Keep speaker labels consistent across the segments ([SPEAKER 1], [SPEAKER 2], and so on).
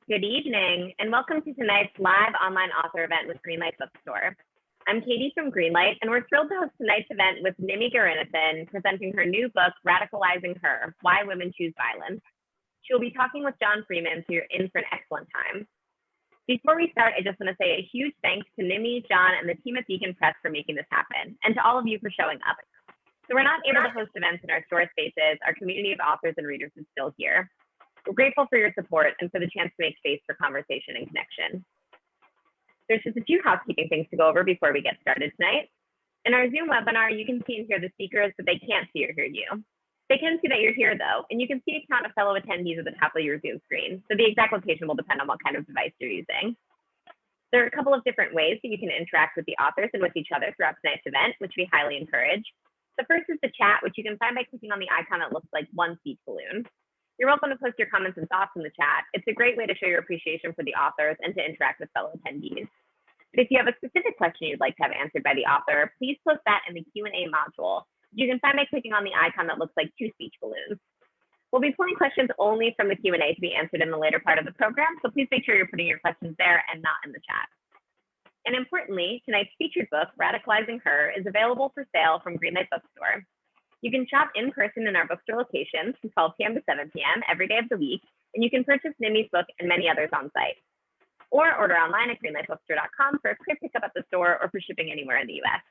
[SPEAKER 1] Good evening, and welcome to tonight's live online author event with Greenlight Bookstore. I'm Katie from Greenlight, and we're thrilled to host tonight's event with Nimmi Gowrinathan, presenting her new book, Radicalizing Her, Why Women Choose Violence. She'll be talking with John Freeman, so you're in for an excellent time. Before we start, I just want to say a huge thanks to Nimmi, John, and the team at Beacon Press for making this happen, and to all of you for showing up. So we're not able to host events in our store spaces. Our community of authors and readers is still here. We're grateful for your support and for the chance to make space for conversation and connection. There's just a few housekeeping things to go over before we get started tonight. In our Zoom webinar, you can see and hear the speakers, but they can't see or hear you. They can see that you're here though, and you can see a count of fellow attendees at the top of your Zoom screen. So the exact location will depend on what kind of device you're using. There are a couple of different ways that you can interact with the authors and with each other throughout tonight's event, which we highly encourage. The first is the chat, which you can find by clicking on the icon that looks like one speech balloon. You're welcome to post your comments and thoughts in the chat. It's a great way to show your appreciation for the authors and to interact with fellow attendees. But if you have a specific question you'd like to have answered by the author, please post that in the Q&A module. You can find by clicking on the icon that looks like two speech balloons. We'll be pulling questions only from the Q&A to be answered in the later part of the program, so please make sure you're putting your questions there and not in the chat. And importantly, tonight's featured book, Radicalizing Her, is available for sale from Greenlight Bookstore. You can shop in person in our bookstore locations from 12 p.m. to 7 p.m. every day of the week, and you can purchase Nimmi's book and many others on site. Or order online at greenlightbookstore.com for a quick pickup at the store or for shipping anywhere in the US.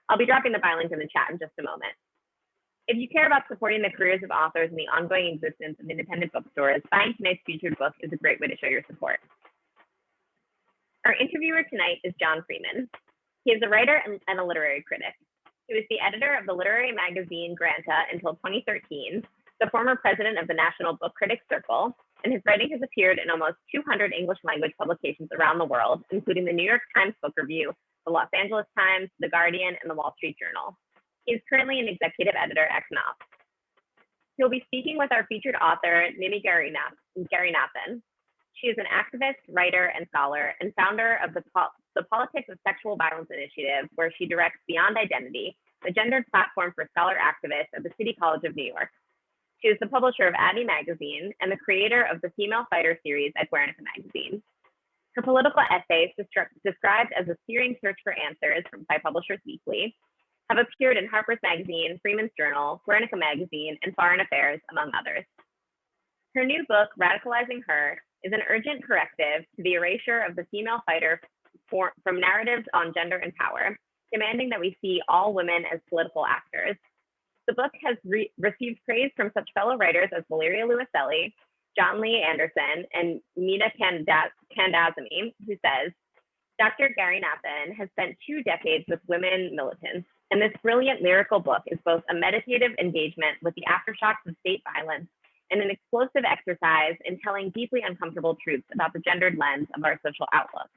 [SPEAKER 1] I'll be dropping the buy link in the chat in just a moment. If you care about supporting the careers of authors and the ongoing existence of independent bookstores, buying tonight's featured book is a great way to show your support. Our interviewer tonight is John Freeman. He is a writer and a literary critic. He was the editor of the literary magazine Granta until 2013, the former president of the National Book Critics Circle, and his writing has appeared in almost 200 English language publications around the world, including the New York Times Book Review, the Los Angeles Times, the Guardian, and the Wall Street Journal. He is currently an executive editor at Knopf. He'll be speaking with our featured author, Nimmi Gowrinathan. She is an activist, writer, and scholar, and founder of the Politics of Sexual Violence Initiative, where she directs Beyond Identity, the gendered platform for scholar activists at the City College of New York. She is the publisher of Addy Magazine and the creator of the Female Fighter series at Guernica Magazine. Her political essays, described as a searing search for answers by Publishers Weekly, have appeared in Harper's Magazine, Freeman's Journal, Guernica Magazine, and Foreign Affairs, among others. Her new book, Radicalizing Her, is an urgent corrective to the erasure of the female fighter from narratives on gender and power, demanding that we see all women as political actors. The book has received praise from such fellow writers as Valeria Luiselli, John Lee Anderson, and Mina Kandazemi, who says, Dr. Gowrinathan has spent 2 decades with women militants, and this brilliant lyrical book is both a meditative engagement with the aftershocks of state violence and an explosive exercise in telling deeply uncomfortable truths about the gendered lens of our social outlook.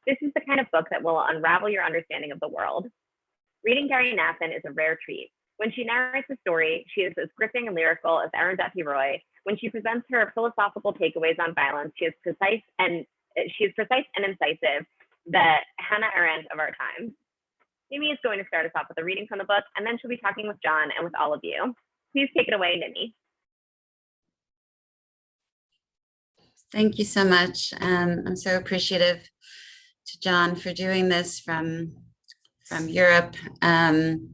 [SPEAKER 1] This is the kind of book that will unravel your understanding of the world. Reading Gowrinathan is a rare treat. When she narrates a story, she is as gripping and lyrical as Arundhati Roy. When she presents her philosophical takeaways on violence, she is precise and incisive, the Hannah Arendt of our time. Nimmi is going to start us off with a reading from the book, and then she'll be talking with John and with all of you. Please take it away, Nimmi.
[SPEAKER 2] Thank you so much. I'm so appreciative to John for doing this from Europe, and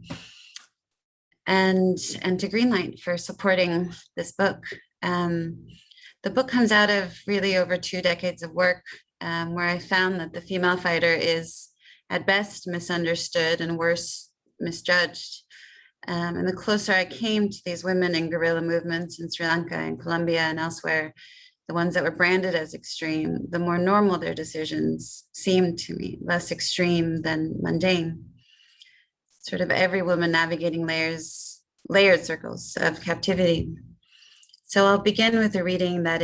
[SPEAKER 2] to Greenlight for supporting this book. The book comes out of really over 2 decades of work, where I found that the female fighter is at best misunderstood and worse misjudged. And the closer I came to these women in guerrilla movements in Sri Lanka and Colombia and elsewhere, the ones that were branded as extreme, the more normal their decisions seemed to me, less extreme than mundane. Sort of every woman navigating layered circles of captivity. So I'll begin with a reading that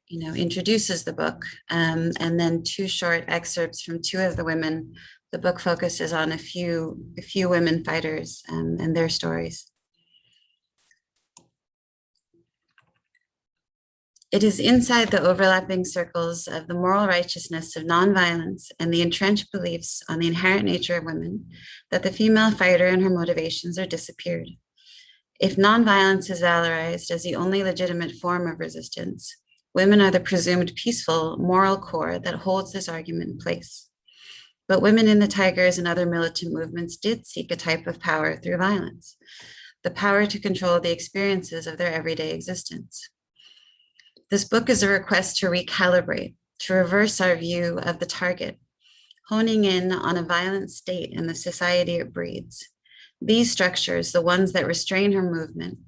[SPEAKER 2] introduces the book, and then 2 short excerpts from 2 of the women. The book focuses on a few women fighters and their stories. It is inside the overlapping circles of the moral righteousness of nonviolence and the entrenched beliefs on the inherent nature of women that the female fighter and her motivations are disappeared. If nonviolence is valorized as the only legitimate form of resistance, Women are the presumed peaceful, moral core that holds this argument in place. But women in the Tigers and other militant movements did seek a type of power through violence, the power to control the experiences of their everyday existence. This book is a request to recalibrate, to reverse our view of the target, honing in on a violent state and the society it breeds. These structures, the ones that restrain her movement,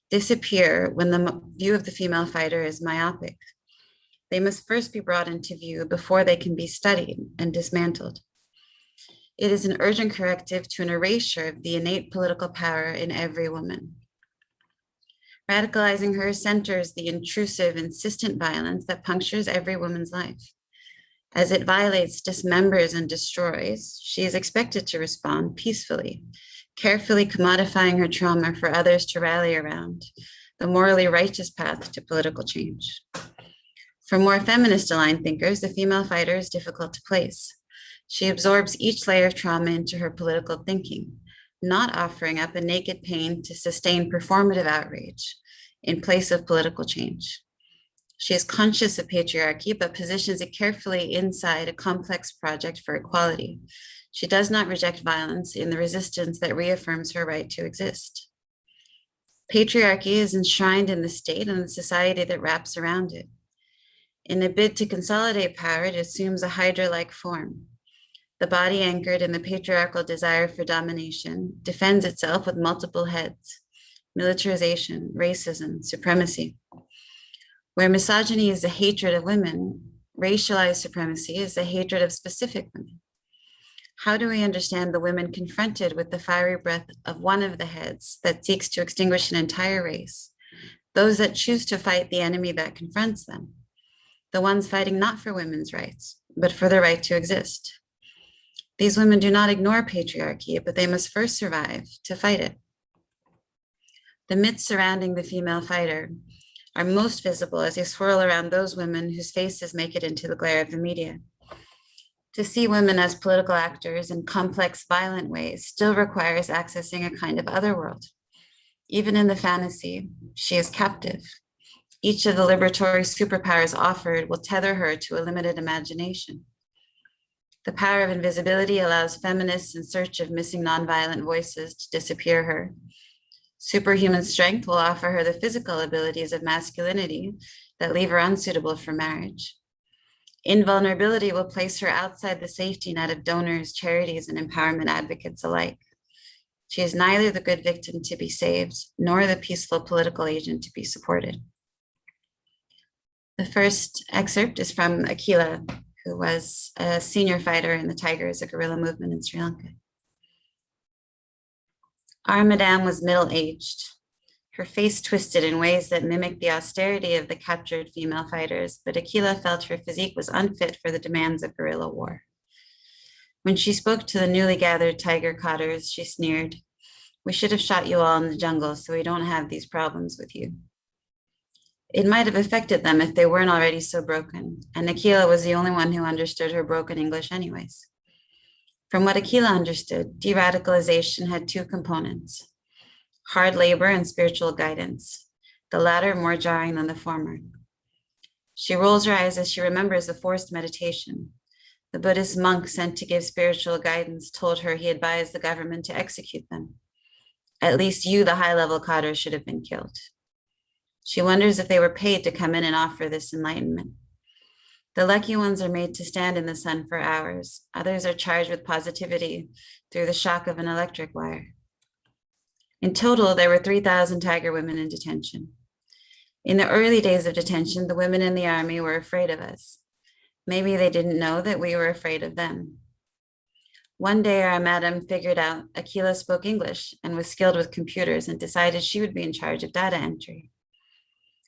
[SPEAKER 2] disappear when the view of the female fighter is myopic. They must first be brought into view before they can be studied and dismantled. It is an urgent corrective to an erasure of the innate political power in every woman. Radicalizing Her centers the intrusive, insistent violence that punctures every woman's life. As it violates, dismembers, and destroys, she is expected to respond peacefully, carefully commodifying her trauma for others to rally around, the morally righteous path to political change. For more feminist-aligned thinkers, the female fighter is difficult to place. She absorbs each layer of trauma into her political thinking, not offering up a naked pain to sustain performative outrage in place of political change. She is conscious of patriarchy, but positions it carefully inside a complex project for equality. She does not reject violence in the resistance that reaffirms her right to exist. Patriarchy is enshrined in the state and the society that wraps around it. In a bid to consolidate power, it assumes a hydra-like form. The body anchored in the patriarchal desire for domination defends itself with multiple heads: militarization, racism, supremacy. Where misogyny is the hatred of women, racialized supremacy is the hatred of specific women. How do we understand the women confronted with the fiery breath of one of the heads that seeks to extinguish an entire race, those that choose to fight the enemy that confronts them, the ones fighting not for women's rights, but for the right to exist? These women do not ignore patriarchy, but they must first survive to fight it. The myths surrounding the female fighter are most visible as they swirl around those women whose faces make it into the glare of the media. To see women as political actors in complex, violent ways still requires accessing a kind of otherworld. Even in the fantasy, she is captive. Each of the liberatory superpowers offered will tether her to a limited imagination. The power of invisibility allows feminists in search of missing nonviolent voices to disappear her. Superhuman strength will offer her the physical abilities of masculinity that leave her unsuitable for marriage. Invulnerability will place her outside the safety net of donors, charities, and empowerment advocates alike. She is neither the good victim to be saved, nor the peaceful political agent to be supported. The first excerpt is from Akila, who was a senior fighter in the Tigers, a guerrilla movement in Sri Lanka. Our madame was middle-aged, her face twisted in ways that mimicked the austerity of the captured female fighters, but Akila felt her physique was unfit for the demands of guerrilla war. When she spoke to the newly gathered tiger cotters, she sneered, "We should have shot you all in the jungle so we don't have these problems with you." It might have affected them if they weren't already so broken, and Akila was the only one who understood her broken English anyways. From what Akila understood, de-radicalization had two components: hard labor and spiritual guidance, the latter more jarring than the former. She rolls her eyes as she remembers the forced meditation. The Buddhist monk sent to give spiritual guidance told her he advised the government to execute them. At least you, the high-level cotters, should have been killed. She wonders if they were paid to come in and offer this enlightenment. The lucky ones are made to stand in the sun for hours. Others are charged with positivity through the shock of an electric wire. In total, there were 3,000 tiger women in detention. In the early days of detention, the women in the army were afraid of us. Maybe they didn't know that we were afraid of them. One day, our madam figured out Akila spoke English and was skilled with computers and decided she would be in charge of data entry.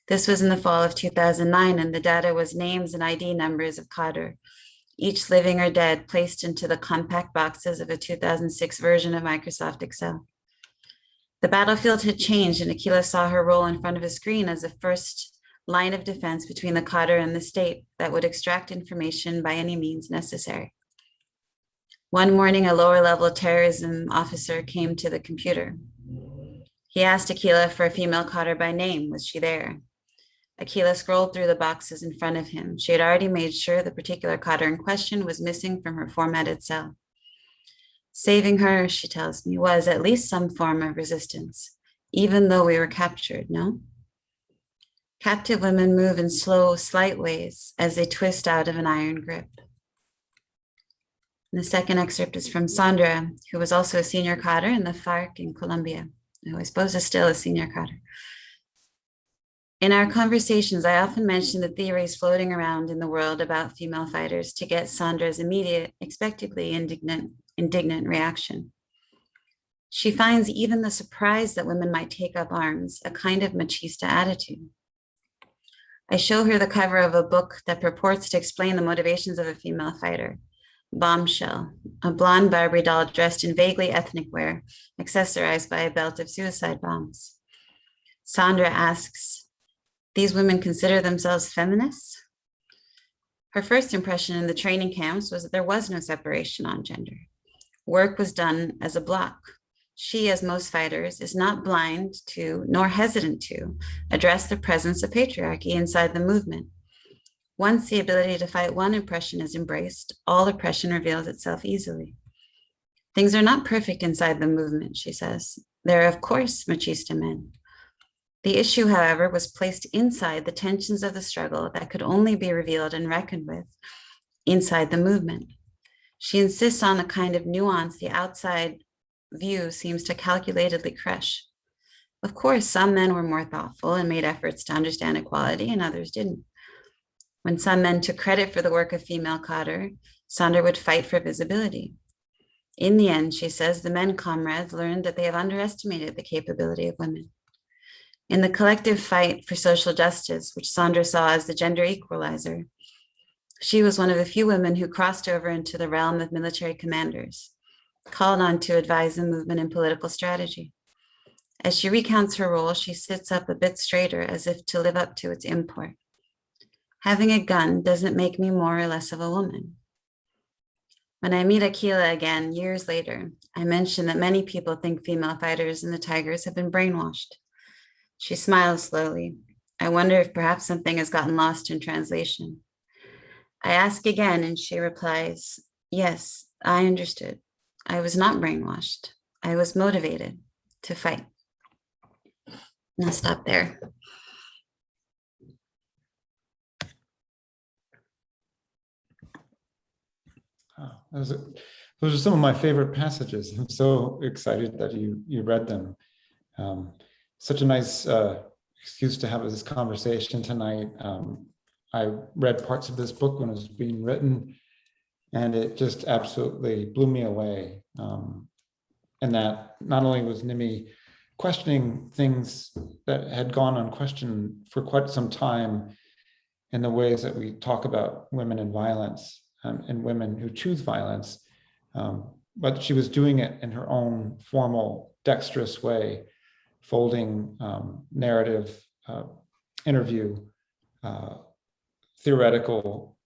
[SPEAKER 2] This was in the fall of 2009, and the data was names and ID numbers of cotter, each living or dead, placed into the compact boxes of a 2006 version of Microsoft Excel. The battlefield had changed, and Akila saw her role in front of a screen as the first line of defense between the cotter and the state that would extract information by any means necessary. One morning, a lower-level terrorism officer came to the computer. He asked Akila for a female cotter by name. Was she there? Akila scrolled through the boxes in front of him. She had already made sure the particular cotter in question was missing from her formatted cell. Saving her, she tells me, was at least some form of resistance, even though we were captured, no? Captive women move in slow, slight ways as they twist out of an iron grip. And the second excerpt is from Sandra, who was also a senior cotter in the FARC in Colombia, who I suppose is still a senior cotter. In our conversations, I often mention the theories floating around in the world about female fighters to get Sandra's immediate, expectedly indignant reaction. She finds even the surprise that women might take up arms a kind of machista attitude. I show her the cover of a book that purports to explain the motivations of a female fighter, Bombshell, a blonde Barbie doll dressed in vaguely ethnic wear, accessorized by a belt of suicide bombs. Sandra asks, these women consider themselves feminists? Her first impression in the training camps was that there was no separation on gender. Work was done as a block. She, as most fighters, is not blind to, nor hesitant to, address the presence of patriarchy inside the movement. Once the ability to fight one oppression is embraced, all oppression reveals itself easily. Things are not perfect inside the movement, she says. There are, of course, machista men. The issue, however, was placed inside the tensions of the struggle that could only be revealed and reckoned with inside the movement. She insists on the kind of nuance the outside view seems to calculatedly crush. Of course, some men were more thoughtful and made efforts to understand equality, and others didn't. When some men took credit for the work of female cotter, Sandra would fight for visibility. In the end, she says, the men comrades learned that they have underestimated the capability of women. In the collective fight for social justice, which Sandra saw as the gender equalizer, she was one of the few women who crossed over into the realm of military commanders, called on to advise the movement in political strategy. As she recounts her role, she sits up a bit straighter as if to live up to its import. Having a gun doesn't make me more or less of a woman. When I meet Akila again years later, I mention that many people think female fighters in the Tigers have been brainwashed. She smiles slowly. I wonder if perhaps something has gotten lost in translation. I ask again and she replies, yes, I understood. I was not brainwashed. I was motivated to fight. And I'll stop there.
[SPEAKER 3] Oh, those are some of my favorite passages. I'm so excited that you read them. Such a nice excuse to have this conversation tonight. I read parts of this book when it was being written, and it just absolutely blew me away. And that not only was Nimmi questioning things that had gone unquestioned for quite some time in the ways that we talk about women and violence and women who choose violence, but she was doing it in her own formal, dexterous way, folding narrative, interview, theoretical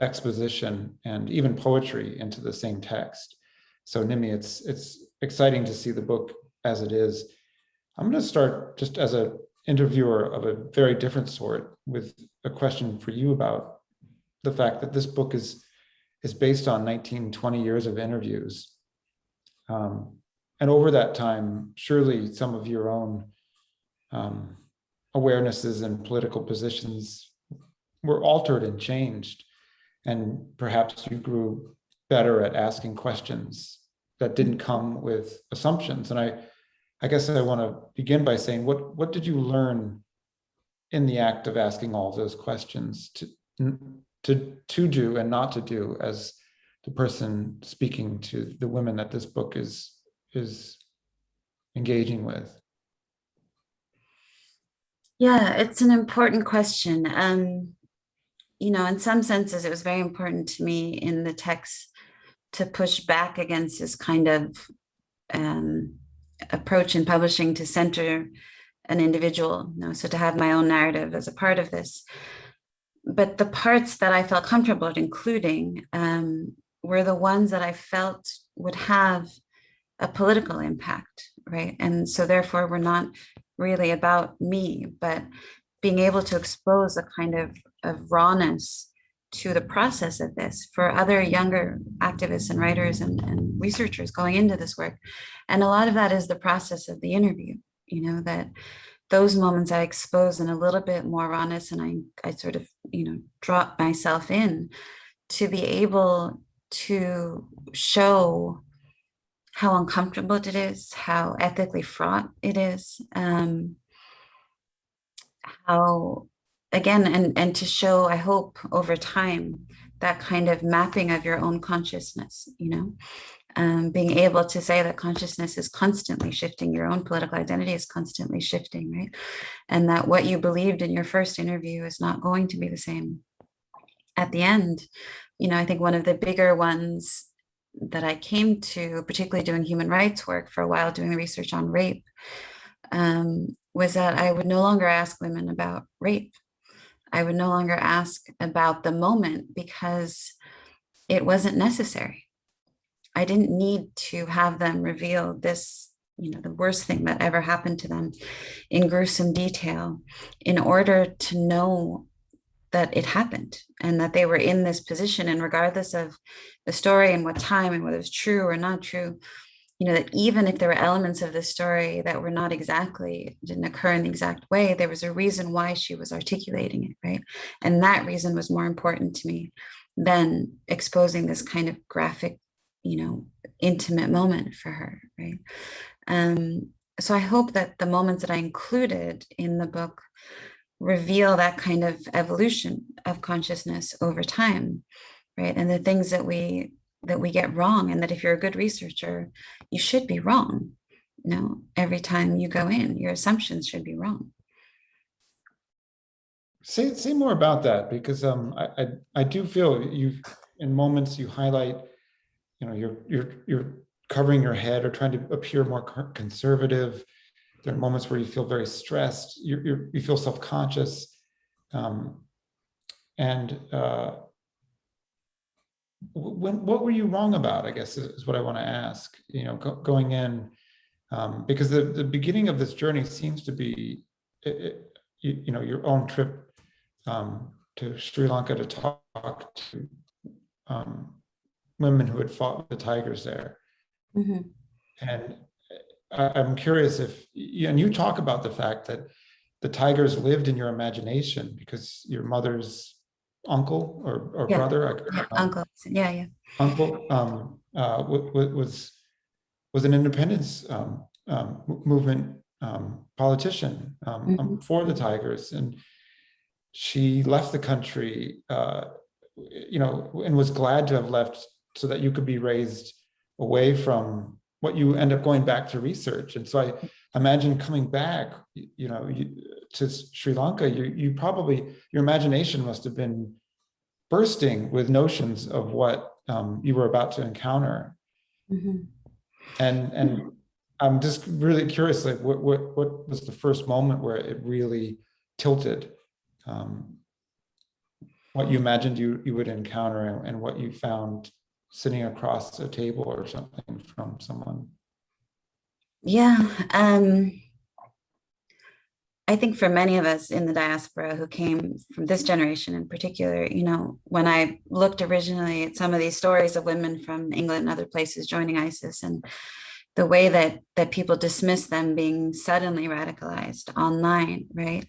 [SPEAKER 3] exposition, and even poetry into the same text. So Nimmi, it's exciting to see the book as it is. I'm going to start just as an interviewer of a very different sort with a question for you about the fact that this book is based on 20 years of interviews. And over that time, surely some of your own awarenesses and political positions were altered and changed. And perhaps you grew better at asking questions that didn't come with assumptions. And I guess I want to begin by saying, what did you learn in the act of asking all of those questions to do and not to do as the person speaking to the women that this book is engaging with?
[SPEAKER 2] Yeah, it's an important question. In some senses, it was very important to me in the text to push back against this kind of approach in publishing to center an individual, so to have my own narrative as a part of this. But the parts that I felt comfortable including were the ones that I felt would have a political impact, right? And so therefore were not really about me, but being able to expose a kind of rawness to the process of this for other younger activists and writers and researchers going into this work. And a lot of that is the process of the interview, that those moments I expose in a little bit more rawness, and I sort of, drop myself in to be able to show how uncomfortable it is, how ethically fraught it is, how, again, and to show, I hope, over time, that kind of mapping of your own consciousness, being able to say that consciousness is constantly shifting, your own political identity is constantly shifting, right? And that what you believed in your first interview is not going to be the same at the end. I think one of the bigger ones that I came to, particularly doing human rights work for a while, doing the research on rape, was that I would no longer ask women about rape. I would no longer ask about the moment because it wasn't necessary. I didn't need to have them reveal this, the worst thing that ever happened to them in gruesome detail in order to know that it happened and that they were in this position. And regardless of the story and what time and whether it's true or not true, that even if there were elements of the story that were not exactly, didn't occur in the exact way, there was a reason why she was articulating it, right? And that reason was more important to me than exposing this kind of graphic, intimate moment for her, right? So I hope that the moments that I included in the book reveal that kind of evolution of consciousness over time, right? And the things that we get wrong, and that if you're a good researcher, you should be wrong. Every time you go in, your assumptions should be wrong.
[SPEAKER 3] Say more about that, because I do feel in moments you highlight, you're covering your head or trying to appear more conservative. There are moments where you feel very stressed. You feel self-conscious, and what were you wrong about, I guess, is what I want to ask, going in, because the beginning of this journey seems to be, your own trip to Sri Lanka to talk to women who had fought the tigers there.
[SPEAKER 2] Mm-hmm.
[SPEAKER 3] And I'm curious and you talk about the fact that the tigers lived in your imagination because your mother's uncle or brother,
[SPEAKER 2] uncle,
[SPEAKER 3] uncle was an independence movement politician for the tigers, and she left the country, and was glad to have left so that you could be raised away from what you end up going back to research. And so I imagine coming back, to Sri Lanka, you probably, your imagination must have been bursting with notions of what you were about to encounter.
[SPEAKER 2] Mm-hmm.
[SPEAKER 3] And I'm just really curious, like what was the first moment where it really tilted? What you imagined you would encounter and what you found sitting across a table or something from someone.
[SPEAKER 2] Yeah. I think for many of us in the diaspora who came from this generation in particular, when I looked originally at some of these stories of women from England and other places joining ISIS, and the way that people dismiss them being suddenly radicalized online, right?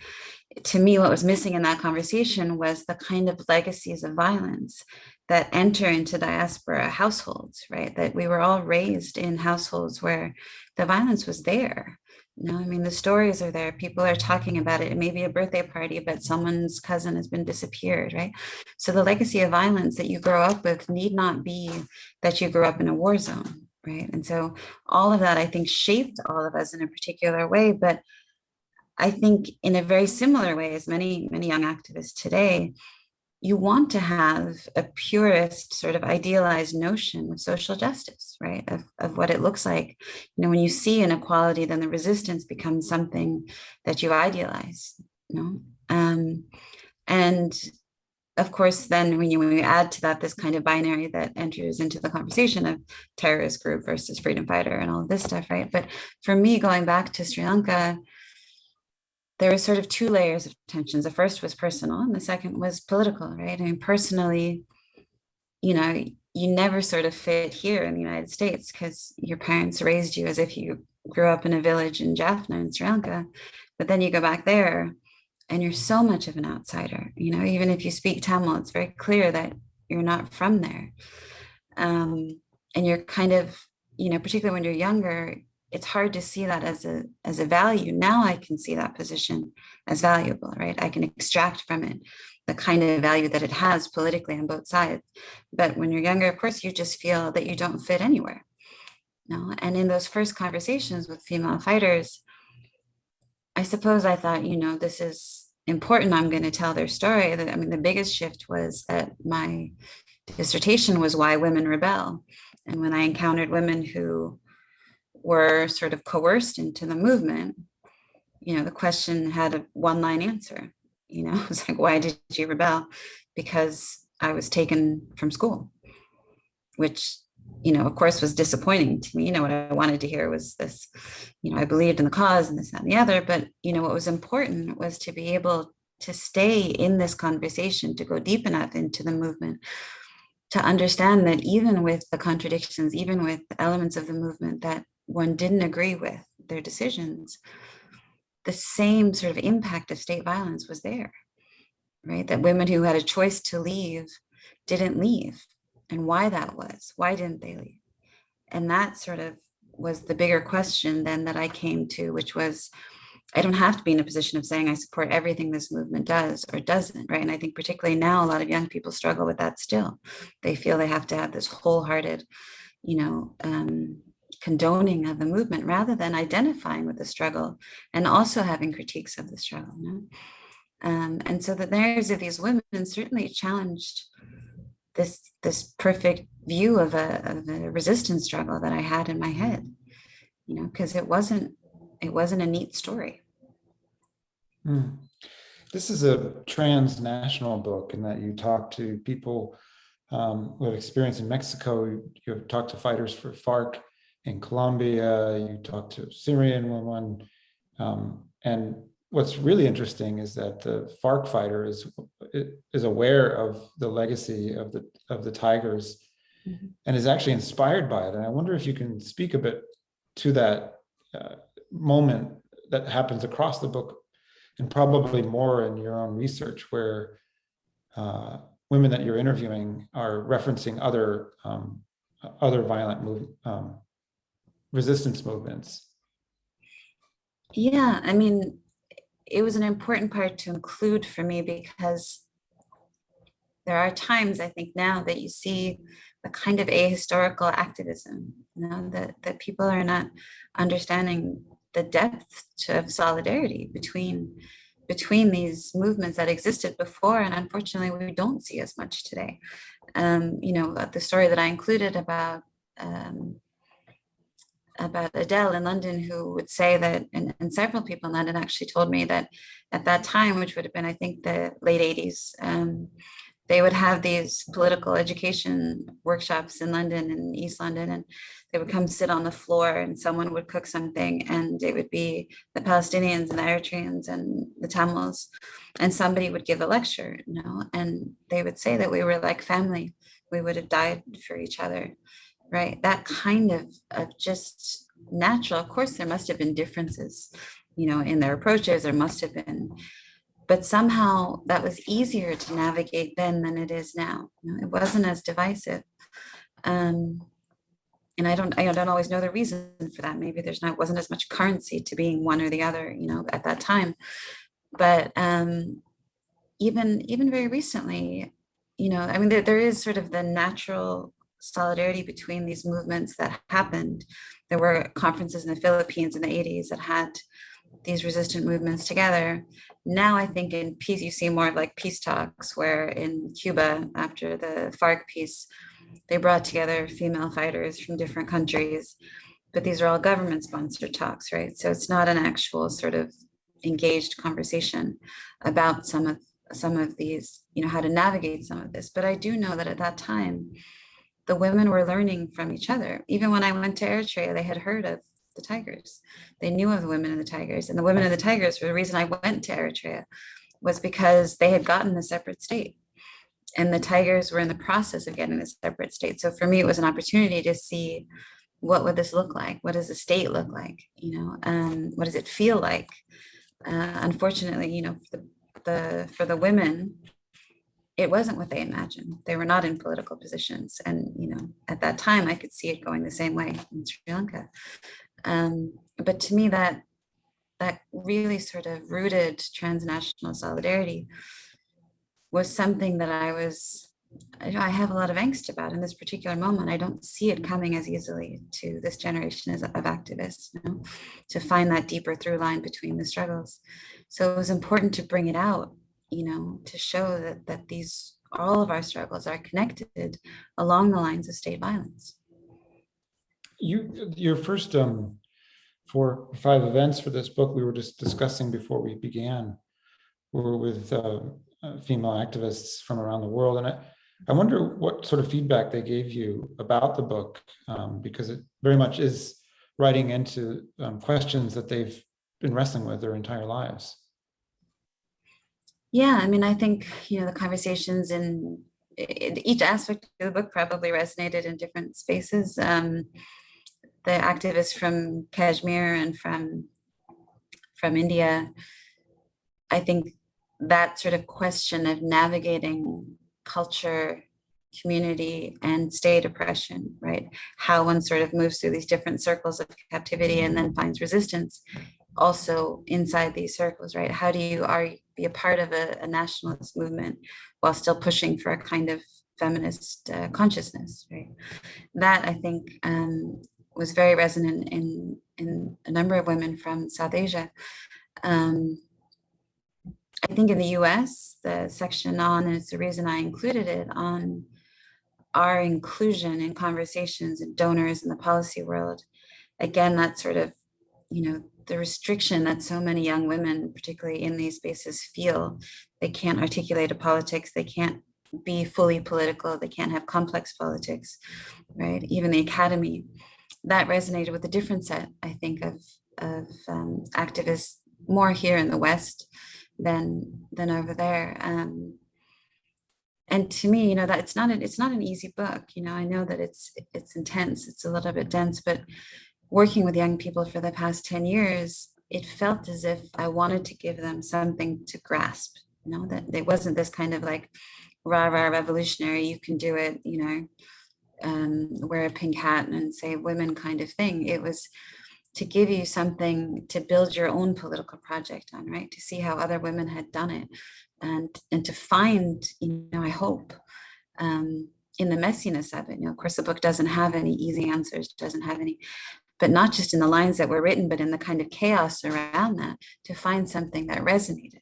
[SPEAKER 2] To me, what was missing in that conversation was the kind of legacies of violence that enter into diaspora households, right? That we were all raised in households where the violence was there. The stories are there. People are talking about it. It may be a birthday party, but someone's cousin has been disappeared, right? So the legacy of violence that you grow up with need not be that you grew up in a war zone, right? And so all of that, I think, shaped all of us in a particular way. But I think in a very similar way as many, many young activists today, you want to have a purist sort of idealized notion of social justice, right? Of what it looks like. When you see inequality, then the resistance becomes something that you idealize, and of course, then when we add to that this kind of binary that enters into the conversation of terrorist group versus freedom fighter and all of this stuff, right? But for me, going back to Sri Lanka, there were sort of two layers of tensions. The first was personal and the second was political, right? I mean, personally, you know, you never sort of fit here in the United States because your parents raised you as if you grew up in a village in Jaffna in Sri Lanka. But then you go back there and you're so much of an outsider. You know, even if you speak Tamil, it's very clear that you're not from there. And you're kind of, you know, particularly when you're younger, it's hard to see that as a value. Now I can see that position as valuable, right? I can extract from it the kind of value that it has politically on both sides. But when you're younger, of course, you just feel that you don't fit anywhere. No, and in those first conversations with female fighters, I suppose I thought, you know, this is important. I'm going to tell their story. I mean, the biggest shift was that my dissertation was why women rebel. And when I encountered women who were sort of coerced into the movement, you know, the question had a one-line answer. You know, it's like, why did you rebel? Because I was taken from school, which, you know, of course, was disappointing to me. You know, what I wanted to hear was this, you know, I believed in the cause and this, that, and the other. But, you know, what was important was to be able to stay in this conversation, to go deep enough into the movement, to understand that even with the contradictions, even with elements of the movement that one didn't agree with their decisions, the same sort of impact of state violence was there, right? That women who had a choice to leave didn't leave, and why that was, why didn't they leave? And that sort of was the bigger question then that I came to, which was, I don't have to be in a position of saying I support everything this movement does or doesn't, right? And I think particularly now, a lot of young people struggle with that still. They feel they have to have this wholehearted, you know, condoning of the movement rather than identifying with the struggle and also having critiques of the struggle. You know? And so the narratives of these women certainly challenged this perfect view of a resistance struggle that I had in my head, you know, because it wasn't a neat story.
[SPEAKER 3] This is a transnational book in that you talk to people who have experience in Mexico. You have talked to fighters for FARC in Colombia. You talked to a Syrian woman. And what's really interesting is that the FARC fighter is aware of the legacy of the Tigers, mm-hmm. and is actually inspired by it. And I wonder if you can speak a bit to that moment that happens across the book, and probably more in your own research, where women that you're interviewing are referencing other violent resistance movements.
[SPEAKER 2] Yeah, I mean, it was an important part to include for me because there are times, I think now, that you see a kind of ahistorical activism, you know, that people are not understanding the depth of solidarity between these movements that existed before, and unfortunately we don't see as much today. You know, the story that I included about Adele in London, who would say that, and several people in London actually told me that at that time, which would have been, I think, the late 80s, they would have these political education workshops in London and East London, and they would come sit on the floor and someone would cook something, and it would be the Palestinians and the Eritreans and the Tamils, and somebody would give a lecture, you know, and they would say that we were like family. We would have died for each other, right? That kind of just natural. Of course, there must have been differences, you know, in their approaches. There must have been, but somehow that was easier to navigate then than it is now. You know, it wasn't as divisive. And I don't always know the reason for that. Maybe wasn't as much currency to being one or the other, you know, at that time. But even very recently, you know, I mean, there is sort of the natural solidarity between these movements that happened. There were conferences in the Philippines in the 80s that had these resistant movements together. Now I think in peace, you see more of like peace talks, where in Cuba, after the FARC peace, they brought together female fighters from different countries, but these are all government-sponsored talks, right? So it's not an actual sort of engaged conversation about some of these, you know, how to navigate some of this. But I do know that at that time, the women were learning from each other. Even when I went to Eritrea, they had heard of the Tigers. They knew of the women in the Tigers, and the women in the Tigers, for the reason I went to Eritrea, was because they had gotten a separate state, and the Tigers were in the process of getting a separate state. So for me, it was an opportunity to see, what would this look like? What does the state look like? What does it feel like? Unfortunately, for the women, it wasn't what they imagined. They were not in political positions. And, at that time, I could see it going the same way in Sri Lanka. But to me, that really sort of rooted transnational solidarity was something that I have a lot of angst about in this particular moment. I don't see it coming as easily to this generation of activists, to find that deeper through line between the struggles. So it was important to bring it out, to show that all of our struggles are connected along the lines of state violence.
[SPEAKER 3] Your first 4 or 5 events for this book we were just discussing before we began were with female activists from around the world. And I wonder what sort of feedback they gave you about the book, because it very much is writing into questions that they've been wrestling with their entire lives.
[SPEAKER 2] Yeah, I think, the conversations in each aspect of the book probably resonated in different spaces. The activists from Kashmir and from India, I think that sort of question of navigating culture, community, and state oppression, right? How one sort of moves through these different circles of captivity and then finds resistance also inside these circles, right? How do you be a part of a nationalist movement while still pushing for a kind of feminist consciousness, right? That, I think, was very resonant in a number of women from South Asia. I think in the US, the section on, and it's the reason I included it, on our inclusion in conversations and donors in the policy world. Again, that sort of, the restriction that so many young women, particularly in these spaces, feel. They can't articulate a politics, they can't be fully political, they can't have complex politics, right? Even the academy. That resonated with a different set, I think, of activists, more here in the West than over there. And to me, that it's not an easy book. I know that it's intense, it's a little bit dense, but working with young people for the past 10 years, it felt as if I wanted to give them something to grasp, that it wasn't this kind of like rah revolutionary, you can do it, wear a pink hat and say women kind of thing. It was to give you something to build your own political project on, right? To see how other women had done it, and to find, I hope, in the messiness of it. Of course, the book doesn't have any easy answers, doesn't have any, but not just in the lines that were written, but in the kind of chaos around that, to find something that resonated,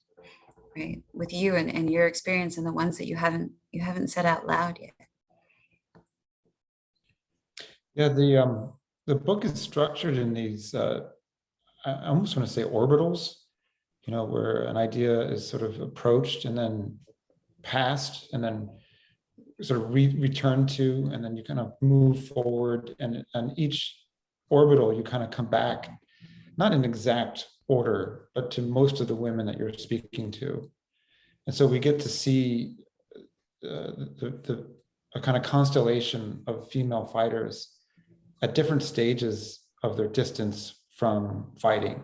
[SPEAKER 2] right, with you and your experience, and the ones that you haven't said out loud yet.
[SPEAKER 3] Yeah, the book is structured in these, I almost want to say orbitals, where an idea is sort of approached and then passed and then sort of returned to, and then you kind of move forward, and each orbital you kind of come back, not in exact order, but to most of the women that you're speaking to. And so we get to see a kind of constellation of female fighters at different stages of their distance from fighting.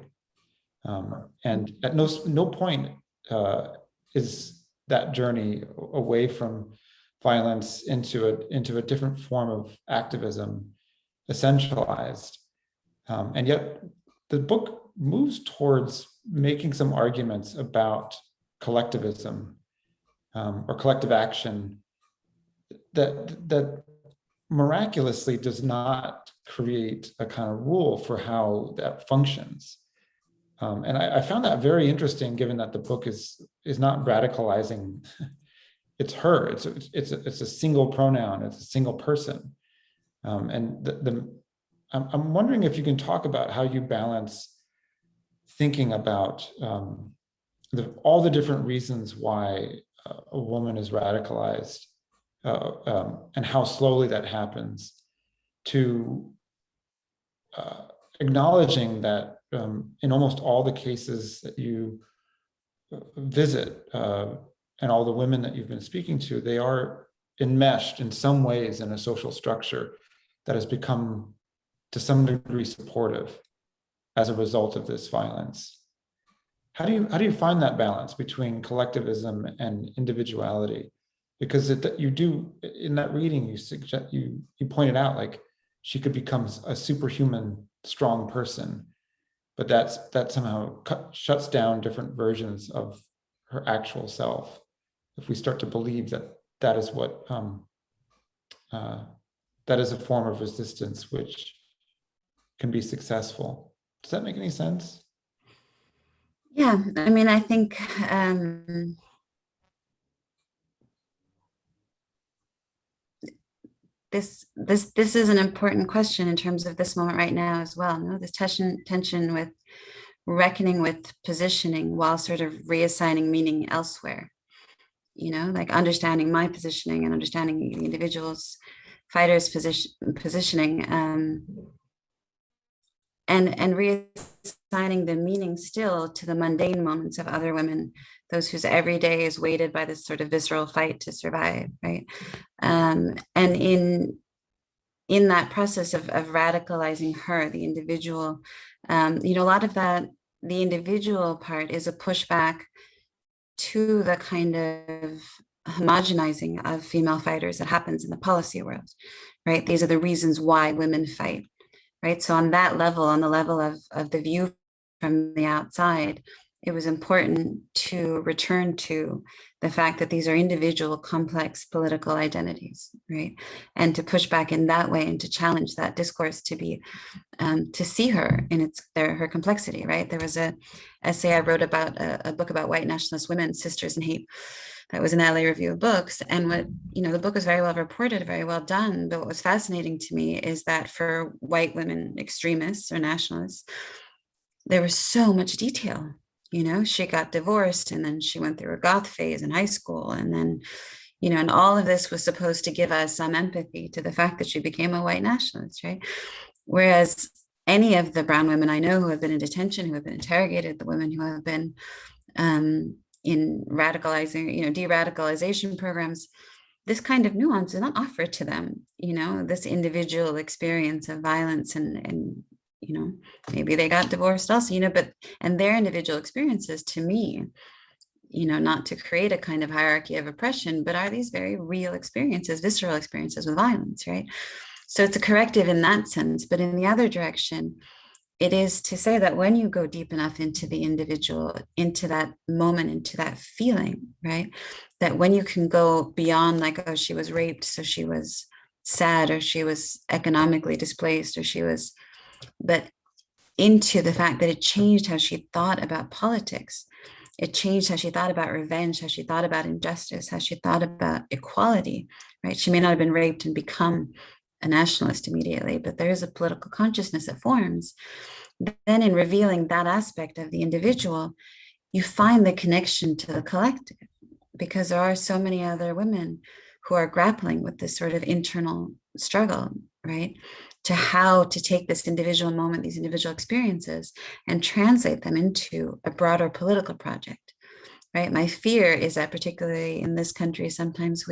[SPEAKER 3] And at no point is that journey away from violence into a different form of activism essentialized. And yet the book moves towards making some arguments about collectivism or collective action that miraculously does not create a kind of rule for how that functions. And I found that very interesting, given that the book is not radicalizing. It's her. It's a single pronoun. It's a single person. And I'm wondering if you can talk about how you balance thinking about all the different reasons why a woman is radicalized, and how slowly that happens, to acknowledging that in almost all the cases that you visit and all the women that you've been speaking to, they are enmeshed in some ways in a social structure that has become to some degree supportive as a result of this violence. How do you find that balance between collectivism and individuality? Because you do, in that reading, you pointed out like she could become a superhuman strong person, but that somehow shuts down different versions of her actual self. If we start to believe that is what that is a form of resistance which can be successful. Does that make any sense?
[SPEAKER 2] Yeah, I mean, I think this is an important question in terms of this moment right now as well. No, this tension with reckoning with positioning while sort of reassigning meaning elsewhere. You know, like understanding my positioning and understanding the individual's fighters' positioning, and reassigning the meaning still to the mundane moments of other women, those whose every day is weighted by this sort of visceral fight to survive, right? And in that process of radicalizing her, the individual, you know, a lot of that, the individual part is a pushback to the kind of homogenizing of female fighters that happens in the policy world, right? These are the reasons why women fight, right? So on that level, on the level of the view from the outside, it was important to return to the fact that these are individual complex political identities, right? And to push back in that way and to challenge that discourse to be, to see her in her complexity, right? There was an essay I wrote about a book about white nationalist women, Sisters in Hate, that was an LA Review of Books. And what, you know, the book was very well reported, very well done. But what was fascinating to me is that for white women extremists or nationalists, there was so much detail. You know, she got divorced and then she went through a goth phase in high school. And then, you know, and all of this was supposed to give us some empathy to the fact that she became a white nationalist, right? Whereas any of the brown women I know who have been in detention, who have been interrogated, the women who have been in radicalizing, you know, de-radicalization programs, this kind of nuance is not offered to them, you know, this individual experience of violence and you know, maybe they got divorced also, you know, but, and their individual experiences to me, you know, not to create a kind of hierarchy of oppression, but are these very real experiences, visceral experiences with violence, right? So it's a corrective in that sense, but in the other direction, it is to say that when you go deep enough into the individual, into that moment, into that feeling, right? That when you can go beyond like, oh, she was raped, so she was sad, or she was economically displaced, or she was, but into the fact that it changed how she thought about politics. It changed how she thought about revenge, how she thought about injustice, how she thought about equality, right? She may not have been raped and become a nationalist immediately, but there is a political consciousness that forms. Then in revealing that aspect of the individual, you find the connection to the collective, because there are so many other women who are grappling with this sort of internal struggle, right? To how to take this individual moment, these individual experiences, and translate them into a broader political project, right? My fear is that particularly in this country, sometimes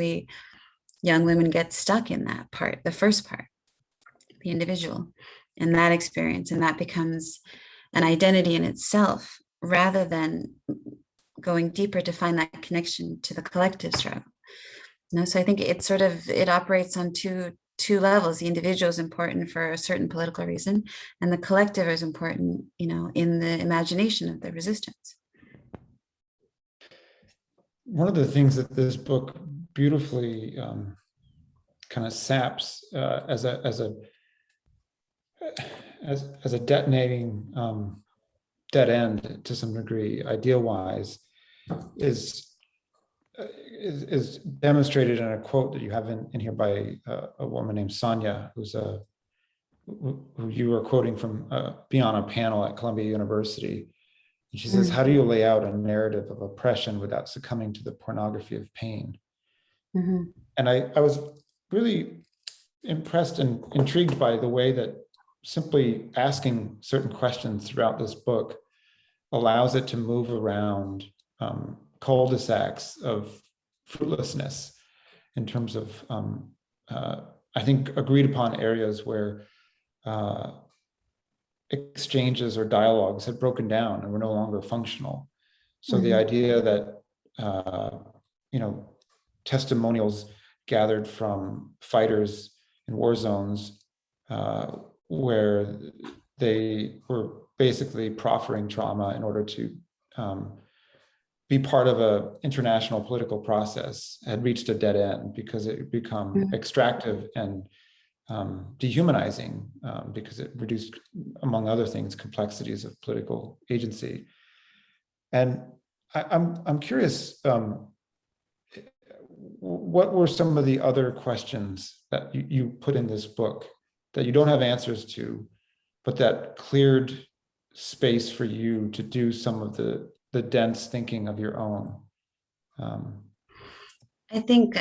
[SPEAKER 2] young women get stuck in that part, the first part, the individual, and that experience, and that becomes an identity in itself, rather than going deeper to find that connection to the collective struggle. You know, so I think it operates on two levels. The individual is important for a certain political reason, and the collective is important, you know, in the imagination of the resistance.
[SPEAKER 3] One of the things that this book beautifully kind of saps as a detonating dead end to some degree, ideal-wise, is demonstrated in a quote that you have in here by a woman named Sonia, who you were quoting from being on a panel at Columbia University. And she says, how do you lay out a narrative of oppression without succumbing to the pornography of pain? And I was really impressed and intrigued by the way that simply asking certain questions throughout this book allows it to move around cul-de-sacs of fruitlessness in terms of, I think, agreed upon areas where exchanges or dialogues had broken down and were no longer functional. So the idea that, testimonials gathered from fighters in war zones where they were basically proffering trauma in order to be part of an international political process had reached a dead end because it had become extractive and dehumanizing because it reduced, among other things, complexities of political agency. And I'm curious, what were some of the other questions that you put in this book that you don't have answers to, but that cleared space for you to do some of the dense thinking of your own?
[SPEAKER 2] I think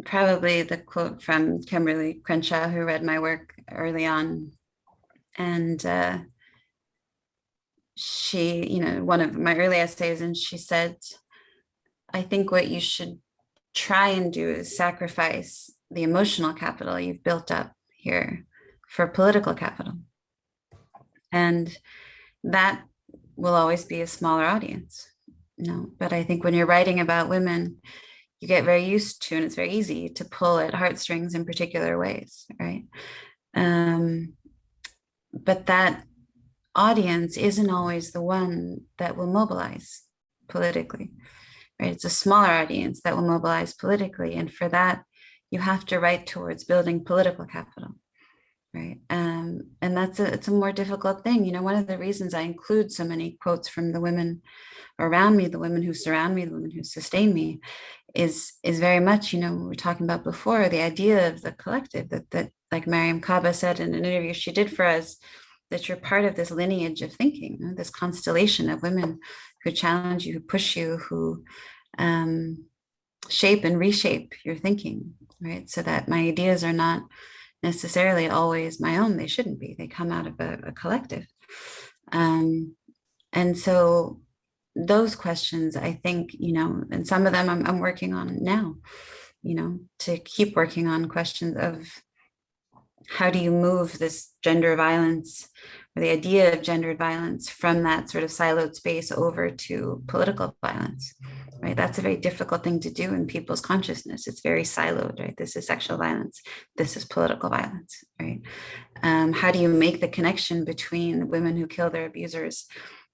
[SPEAKER 2] probably the quote from Kimberly Crenshaw, who read my work early on. And she, one of my early essays, and she said, I think what you should try and do is sacrifice the emotional capital you've built up here for political capital. And that will always be a smaller audience. But I think when you're writing about women, you get very used to, and it's very easy to pull at heartstrings in particular ways, right? But that audience isn't always the one that will mobilize politically, right? It's a smaller audience that will mobilize politically. And for that, you have to write towards building political capital, right? And it's a more difficult thing. One of the reasons I include so many quotes from the women around me, the women who surround me, the women who sustain me, is very much, we were talking about before, the idea of the collective, that like Mariam Kaba said in an interview she did for us, that you're part of this lineage of thinking, this constellation of women who challenge you, who push you, who shape and reshape your thinking, right? So that my ideas are not necessarily always my own. They shouldn't be. They come out of a collective. And so those questions, I think, and some of them I'm working on now, to keep working on questions of how do you move this gender violence, or the idea of gendered violence, from that sort of siloed space over to political violence, right? That's a very difficult thing to do in people's consciousness. It's very siloed, right? This is sexual violence. This is political violence, right? How do you make the connection between women who kill their abusers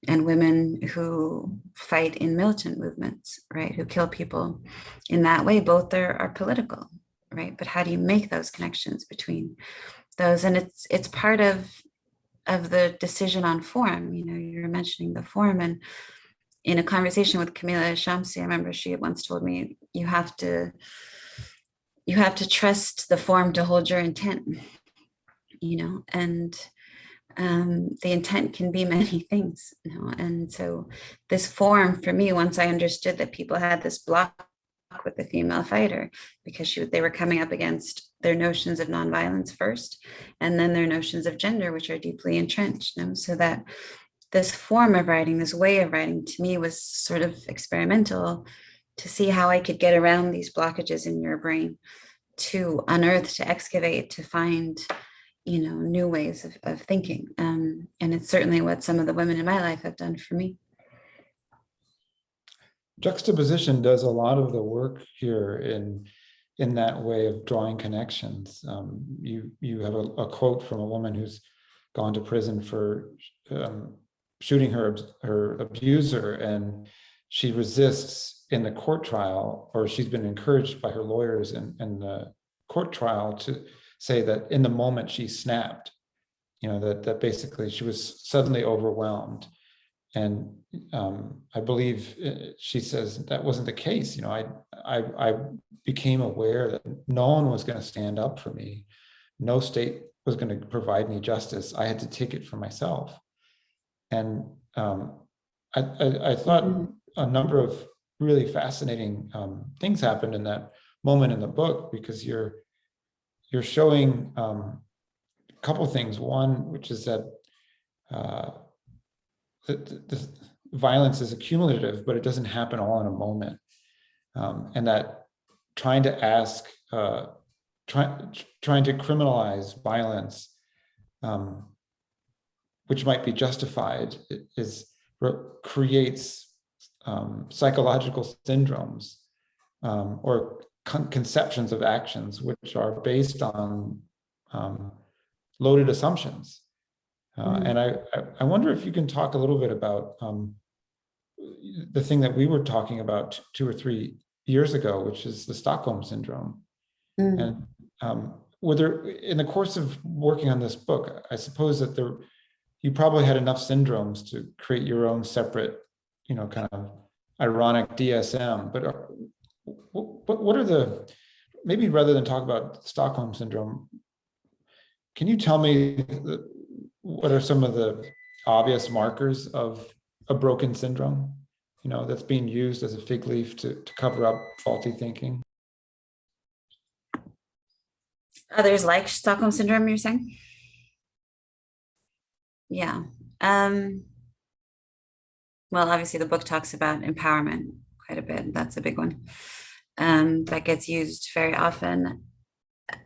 [SPEAKER 2] and women who fight in militant movements, right? Who kill people in that way? Both are political, right? But how do you make those connections between those? And it's part of the decision on form. You're mentioning the form, and in a conversation with Camila Shamsi, I remember she had once told me, you have to trust the form to hold your intent, and the intent can be many things, and so this form for me, once I understood that people had this block with the female fighter because they were coming up against their notions of nonviolence first, and then their notions of gender, which are deeply entrenched, so that this form of writing, this way of writing, to me was sort of experimental, to see how I could get around these blockages in your brain, to unearth, to excavate, to find new ways of thinking. And it's certainly what some of the women in my life have done for me.
[SPEAKER 3] Juxtaposition does a lot of the work here in that way of drawing connections. You have a quote from a woman who's gone to prison for shooting her abuser, and she resists in the court trial, or she's been encouraged by her lawyers in the court trial to say that in the moment she snapped, that basically she was suddenly overwhelmed. And I believe she says that wasn't the case. I became aware that no one was going to stand up for me. No state was going to provide me justice. I had to take it for myself. And I thought a number of really fascinating things happened in that moment in the book, because you're showing couple things. One, which is that the violence is accumulative, but it doesn't happen all in a moment. And that trying to ask, trying to criminalize violence, which might be justified, creates psychological syndromes or conceptions of actions which are based on loaded assumptions. And I wonder if you can talk a little bit about the thing that we were talking about 2 or 3 years ago, which is the Stockholm Syndrome. And whether in the course of working on this book, I suppose that you probably had enough syndromes to create your own separate, kind of ironic DSM. But what are maybe rather than talk about Stockholm Syndrome, can you tell me what are some of the obvious markers of a broken syndrome, that's being used as a fig leaf to cover up faulty thinking?
[SPEAKER 2] Others like Stockholm Syndrome, you're saying? Yeah. Well, obviously the book talks about empowerment quite a bit. That's a big one. That gets used very often.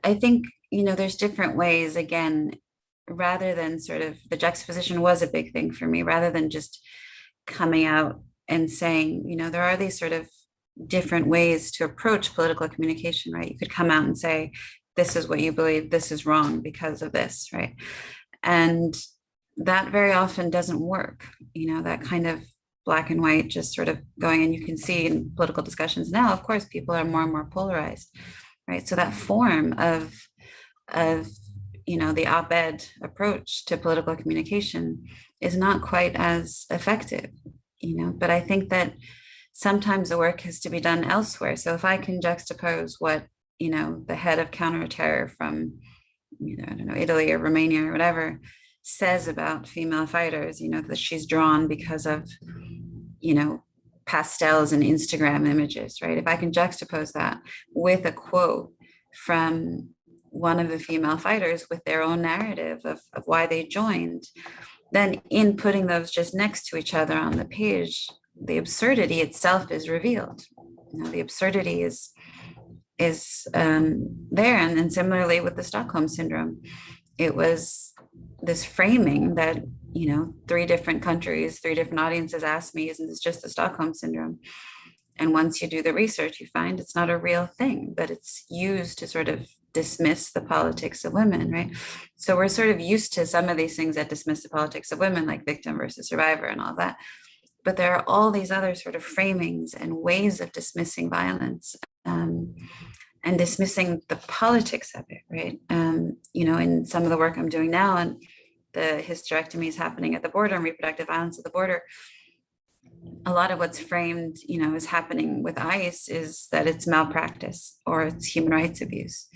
[SPEAKER 2] I think, there's different ways, again, rather than sort of the juxtaposition was a big thing for me, rather than just coming out and saying, there are these sort of different ways to approach political communication, right? You could come out and say, this is what you believe, this is wrong because of this, right? And that very often doesn't work, that kind of black and white, just sort of going, and you can see in political discussions now, of course, people are more and more polarized, right? So that form of the op-ed approach to political communication is not quite as effective, but I think that sometimes the work has to be done elsewhere. So if I can juxtapose what, the head of counterterror from, I don't know, Italy or Romania or whatever says about female fighters, that she's drawn because of, pastels and Instagram images, right? If I can juxtapose that with a quote from one of the female fighters with their own narrative of why they joined, then in putting those just next to each other on the page, the absurdity itself is revealed. The absurdity is there. And then similarly with the Stockholm Syndrome, it was this framing that, 3 different countries, 3 different audiences asked me, isn't this just the Stockholm Syndrome? And once you do the research, you find it's not a real thing, but it's used to sort of dismiss the politics of women, right? So we're sort of used to some of these things that dismiss the politics of women, like victim versus survivor and all that. But there are all these other sort of framings and ways of dismissing violence and dismissing the politics of it, right? In some of the work I'm doing now, and the hysterectomies happening at the border and reproductive violence at the border, a lot of what's framed, is happening with ICE is that it's malpractice or it's human rights abuse.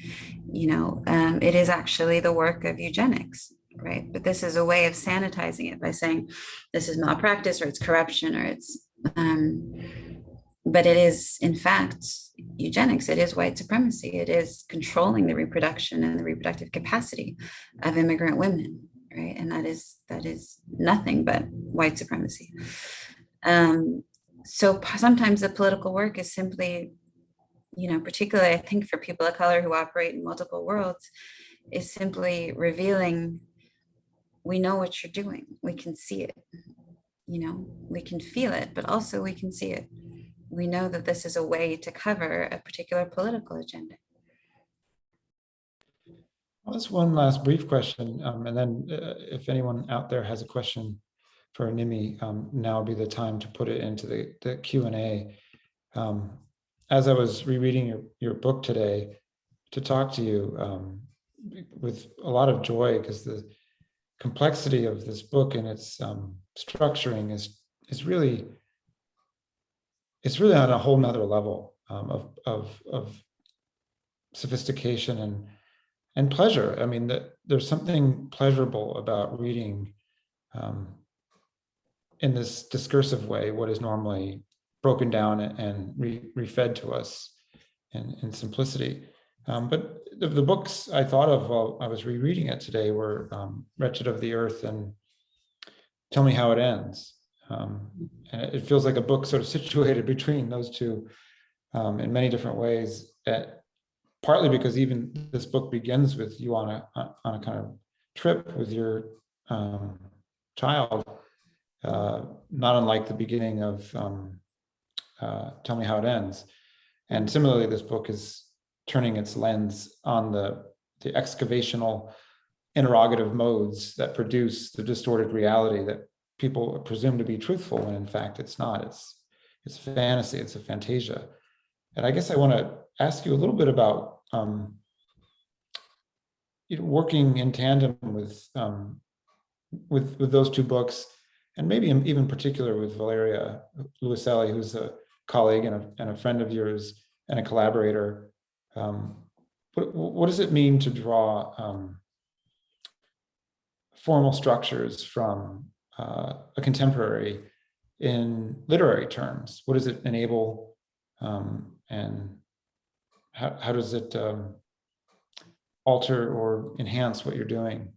[SPEAKER 2] It is actually the work of eugenics, right? But this is a way of sanitizing it by saying this is malpractice or it's corruption or it's, but it is in fact eugenics. It is white supremacy. It is controlling the reproduction and the reproductive capacity of immigrant women, right? And that is nothing but white supremacy. So sometimes the political work is simply, particularly I think for people of color who operate in multiple worlds, is simply revealing, we know what you're doing. We can see it, we can feel it, but also we can see it. We know that this is a way to cover a particular political agenda.
[SPEAKER 3] Well, that's one last brief question. And then if anyone out there has a question for Nimmi, now would be the time to put it into the Q&A. As I was rereading your book today to talk to you with a lot of joy, because the complexity of this book and its structuring is really on a whole nother level of sophistication and pleasure. I mean, there's something pleasurable about reading in this discursive way what is normally broken down and refed to us in simplicity. But the books I thought of while I was rereading it today were Wretched of the Earth and Tell Me How It Ends. And it feels like a book sort of situated between those two in many different ways. Partly because even this book begins with you on a kind of trip with your child, not unlike the beginning of Tell Me How It Ends. And similarly, this book is turning its lens on the excavational interrogative modes that produce the distorted reality that people presume to be truthful when in fact it's not. It's fantasy, it's a fantasia. And I guess I want to ask you a little bit about working in tandem with those two books, and maybe even in particular with Valeria Luiselli, who's a colleague and a friend of yours and a collaborator. What does it mean to draw formal structures from a contemporary in literary terms? What does it enable, and how does it alter or enhance what you're doing?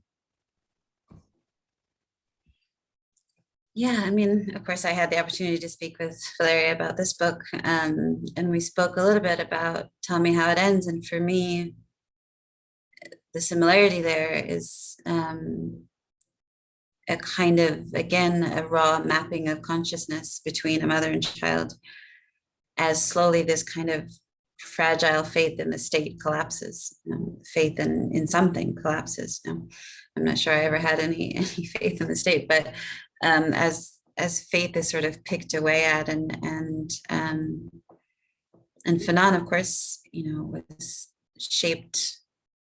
[SPEAKER 2] Yeah, I mean, of course, I had the opportunity to speak with Valeria about this book, and we spoke a little bit about Tell Me How It Ends. And for me, the similarity there is a kind of, again, a raw mapping of consciousness between a mother and child, as slowly this kind of fragile faith in the state collapses. Faith in something collapses. I'm not sure I ever had any faith in the state, but as faith is sort of picked away at, and Fanon, of course, was shaped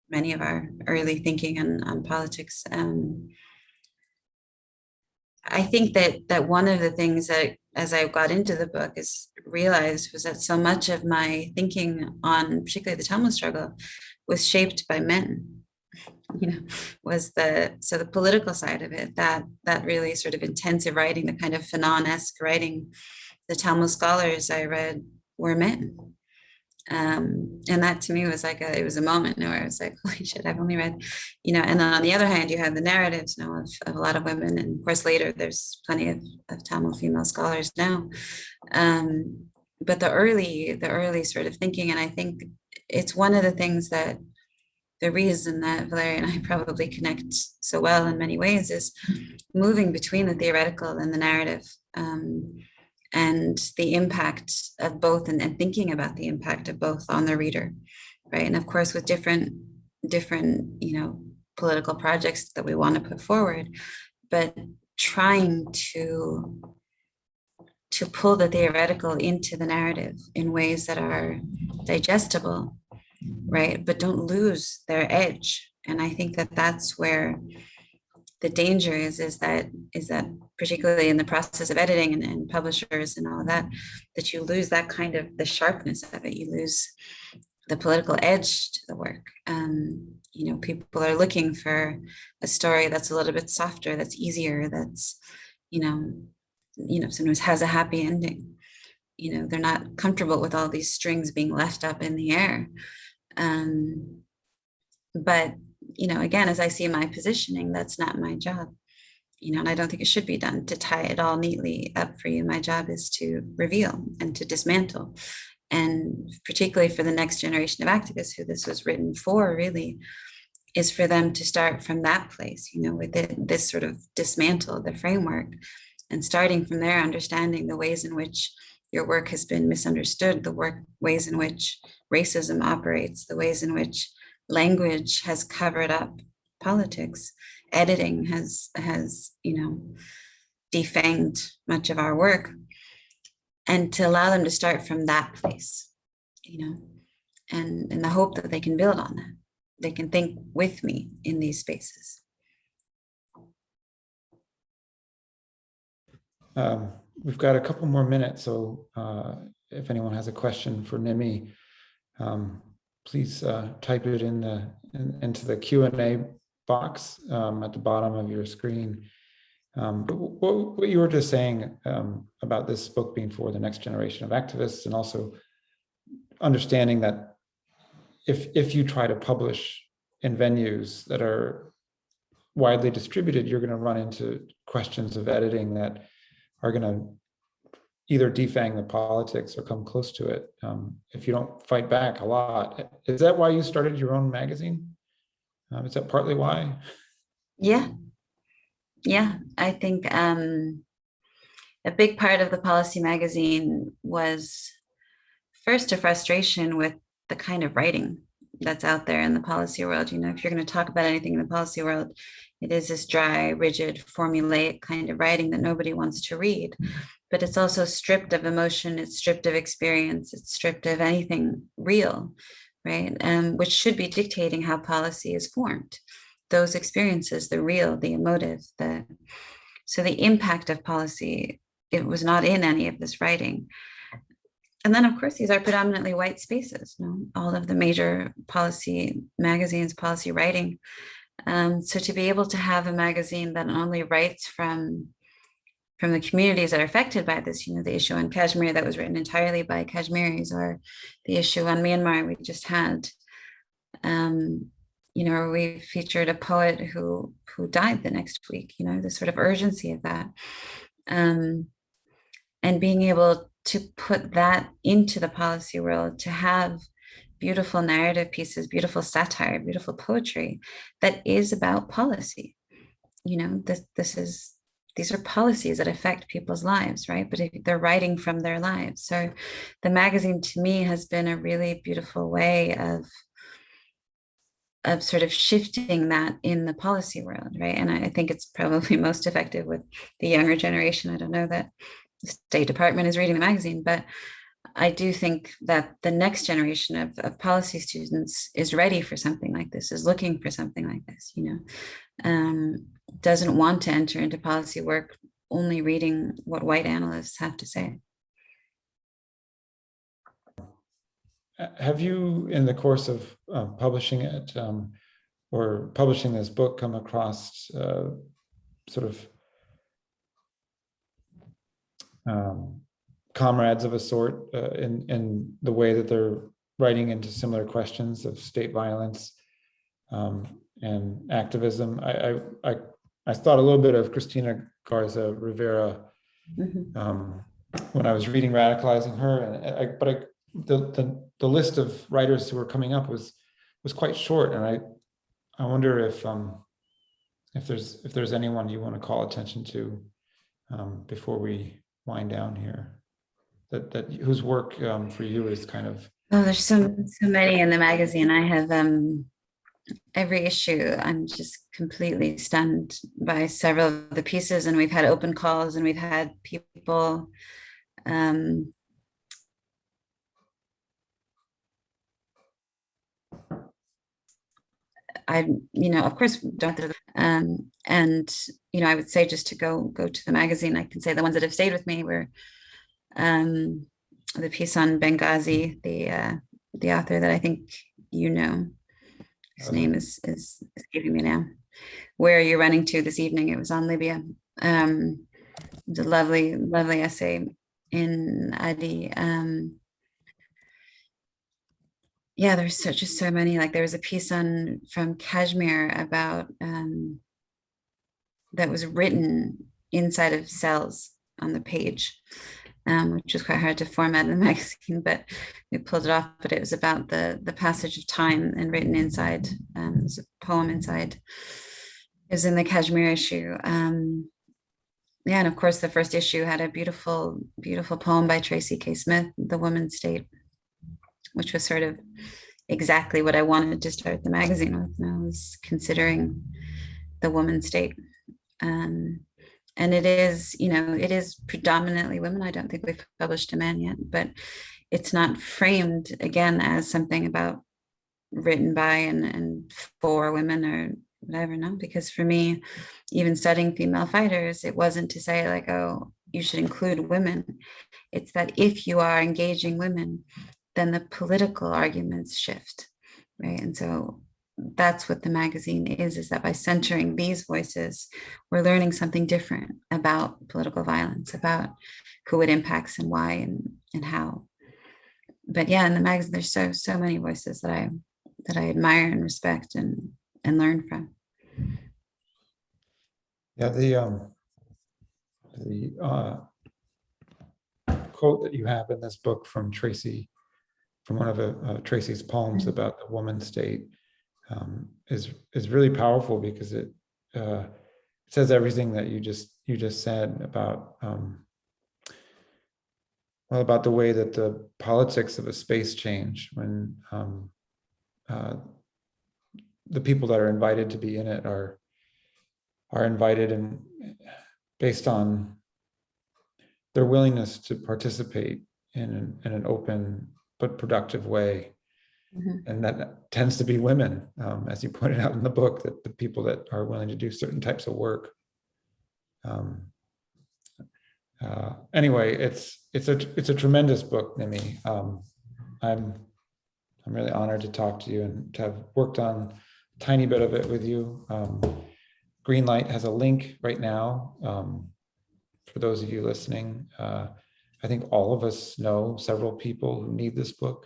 [SPEAKER 2] many of our early thinking on politics. I think that one of the things that, as I got into the book, is realized was that so much of my thinking on particularly the Tamil struggle was shaped by men. Was the political side of it, that really sort of intensive writing, the kind of Fanon-esque writing. The Tamil scholars I read were men. And that to me was like it was a moment where I was like, holy shit, I've only read, and then on the other hand, you have the narratives now of a lot of women. And of course, later there's plenty of Tamil female scholars now. But the early sort of thinking, and I think it's one of the things that the reason that Valeria and I probably connect so well in many ways is moving between the theoretical and the narrative, and the impact of both, and thinking about the impact of both on the reader, right? And of course, with different political projects that we want to put forward, but trying to pull the theoretical into the narrative in ways that are digestible, right? But don't lose their edge. And I think that that's where the danger is that particularly in the process of editing and publishers and all of that you lose that kind of the sharpness of it. You lose the political edge to the work. People are looking for a story that's a little bit softer, that's easier, that's, sometimes has a happy ending. They're not comfortable with all these strings being left up in the air. But again, as I see my positioning, that's not my job, and I don't think it should be done to tie it all neatly up for you. My job is to reveal and to dismantle. And particularly for the next generation of activists who this was written for, really, is for them to start from that place, with this sort of dismantle the framework, and starting from there, understanding the ways in which your work has been misunderstood, ways in which racism operates, the ways in which language has covered up politics, editing has defanged much of our work, and to allow them to start from that place, and in the hope that they can build on that. They can think with me in these spaces.
[SPEAKER 3] We've got a couple more minutes, so if anyone has a question for Nimmi, please type it into the Q&A box at the bottom of your screen. But what you were just saying about this book being for the next generation of activists, and also understanding that if you try to publish in venues that are widely distributed, you're going to run into questions of editing that are going to either defang the politics or come close to it if you don't fight back a lot. Is that why you started your own magazine? Is that partly why?
[SPEAKER 2] Yeah. I think a big part of the policy magazine was first a frustration with the kind of writing that's out there in the policy world. You know, if you're going to talk about anything in the policy world, it is this dry, rigid, formulaic kind of writing that nobody wants to read. But it's also stripped of emotion, it's stripped of experience, it's stripped of anything real, right? Which should be dictating how policy is formed. Those experiences, the real, the emotive, so the impact of policy, it was not in any of this writing. And then, of course, these are predominantly white spaces, you know, all of the major policy magazines, policy writing. So to be able to have a magazine that not only writes from the communities that are affected by this, you know, the issue on Kashmir that was written entirely by Kashmiris, or the issue on Myanmar we just had, you know, we featured a poet who died the next week, you know, the sort of urgency of that. And being able to put that into the policy world, to have beautiful narrative pieces, beautiful satire, beautiful poetry that is about policy. You know, these are policies that affect people's lives, right? But they're writing from their lives. So the magazine to me has been a really beautiful way of sort of shifting that in the policy world, right? And I think it's probably most effective with the younger generation. I don't know that the State Department is reading the magazine, but I do think that the next generation of policy students is ready for something like this, is looking for something like this, you know, doesn't want to enter into policy work only reading what white analysts have to say.
[SPEAKER 3] Have you, in the course of publishing it or publishing this book, come across sort of comrades of a sort in the way that they're writing into similar questions of state violence and activism? I thought a little bit of Cristina Garza Rivera when I was reading Radicalizing Her, but the list of writers who were coming up was quite short, and I wonder if there's anyone you want to call attention to before we wind down here, that whose work for you is kind of.
[SPEAKER 2] Oh, there's so many in the magazine. I have every issue. I'm just completely stunned by several of the pieces, and we've had open calls, and we've had people. I, you know, of course, don't. And you know, I would say just to go to the magazine. I can say the ones that have stayed with me were the piece on Benghazi, the author that I think you know. His name is escaping me now. Where are you running to this evening? It was on Libya. It's a lovely essay in Adi. Yeah, there's just so many. Like there was a piece from Kashmir about that was written inside of cells on the page, which was quite hard to format in the magazine, but we pulled it off. But it was about the passage of time and written inside. It was a poem inside. It was in the Kashmir issue. Yeah, and of course, the first issue had a beautiful poem by Tracy K. Smith, "The Woman's State," which was sort of exactly what I wanted to start the magazine with. And I was considering the woman's state. And it is, you know, it is predominantly women. I don't think we've published a man yet, but it's not framed again as something about written by and for women or whatever, no, because for me, even studying female fighters, it wasn't to say like, oh, you should include women. It's that if you are engaging women, then the political arguments shift, right? And so that's what the magazine is that by centering these voices, we're learning something different about political violence, about who it impacts and why and how. But yeah, in the magazine, there's so many voices that that I admire and respect and learn from.
[SPEAKER 3] Yeah, the quote that you have in this book from Tracy, from one of Tracy's poems about the woman state, is really powerful because it says everything that you just said about well, about the way that the politics of a space change when the people that are invited to be in it are invited and based on their willingness to participate in an open but productive way. And that tends to be women, as you pointed out in the book, that the people that are willing to do certain types of work. Anyway, it's a tremendous book, Nimmi. I'm really honored to talk to you and to have worked on a tiny bit of it with you. Greenlight has a link right now for those of you listening. I think all of us know several people who need this book.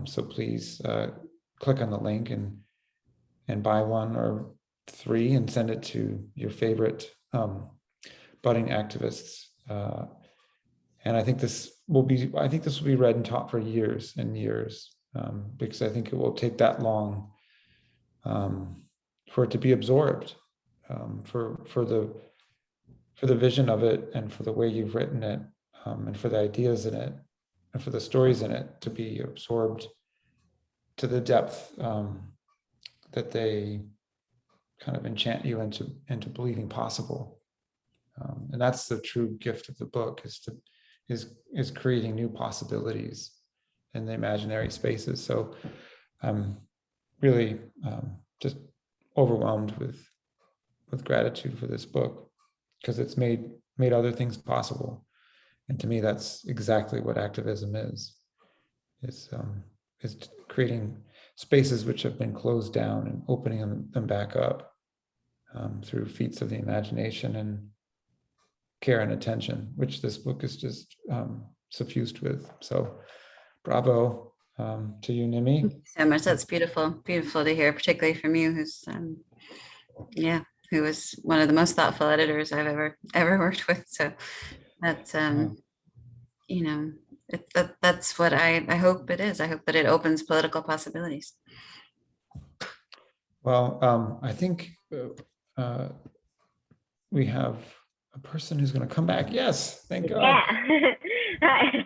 [SPEAKER 3] So please click on the link and buy one or 3 and send it to your favorite budding activists. And I think this will be read and taught for years and years, because I think it will take that long for it to be absorbed, for the vision of it and for the way you've written it, and for the ideas in it and for the stories in it to be absorbed to the depth that they kind of enchant you into believing possible. And that's the true gift of the book, is creating new possibilities in the imaginary spaces. So I'm really just overwhelmed with gratitude for this book, because it's made other things possible. And to me, that's exactly what activism is creating spaces which have been closed down and opening them back up through feats of the imagination and care and attention, which this book is just suffused with. So bravo to you, Nimmi.
[SPEAKER 2] Thank you so much. That's beautiful to hear, particularly from you, who was one of the most thoughtful editors I've ever worked with. So that's that's what I hope it is. I hope that it opens political possibilities.
[SPEAKER 3] Well, I think we have a person who's going to come back. Yes, thank God.
[SPEAKER 1] Yeah.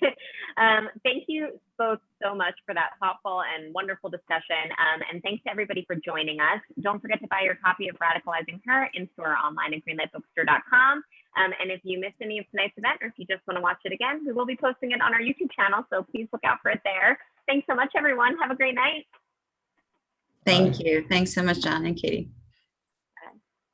[SPEAKER 1] Thank you both so much for that thoughtful and wonderful discussion. And thanks to everybody for joining us. Don't forget to buy your copy of Radicalizing Her in store online at greenlightbookstore.com. And if you missed any of tonight's event, or if you just want to watch it again, we will be posting it on our YouTube channel. So please look out for it there. Thanks so much, everyone. Have a great night.
[SPEAKER 2] Thank you. Thanks so much, John and Katie.